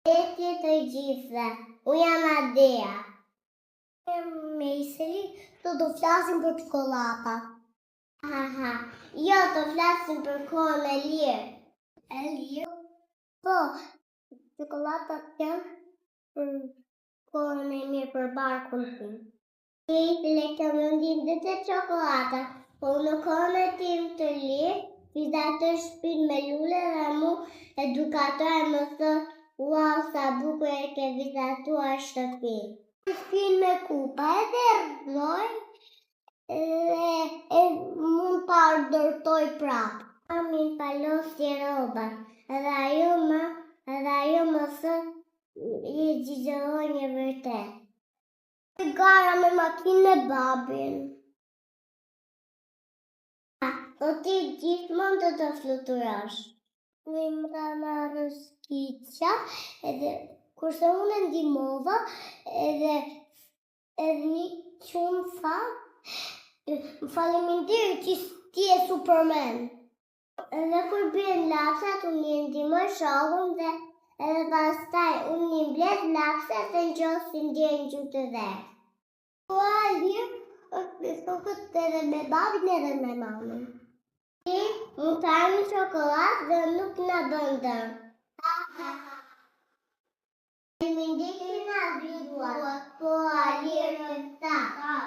Përshëndetje të gjithëve, unë jam Adea. Me Iseli, do flasim për çokolata. Jo, do flasim për kohën e lirë. E lirë? Po, çokolatat janë për kohën e mirë për barkun tim. Iseli ka mendim të çokolata, po në kohën e tim të lirë, vizator shpin me lule dhe mu edukator më thot, wow, sa bukur e ke vizatuar shtëpinë. Shpin me kupa edhe rroj e mund ta ndërtoj prap. Mami palosi rrobat edhe ajo më thot je xhixhallonje vërtet. Gara me makinë me babin. O ti gjithmonë do të fluturosh. Unë më ka marrë skica, edhe kurse unë e ndihmova, edhe një qumë tha, faleminderit që ti je Superman. Edhe kur bien lapsat, unë i ndihmoj shohun dhe edhe pastaj unë i mbledh lapsat dhe njosin deri në gjuhë të vet. Po lirë, shokët edhe me babin edhe me mamën. Ti mund të hajmë çokoladë dhe nuk na bën dëm. Faleminderit që na dëgjuat. Po lirë të ta.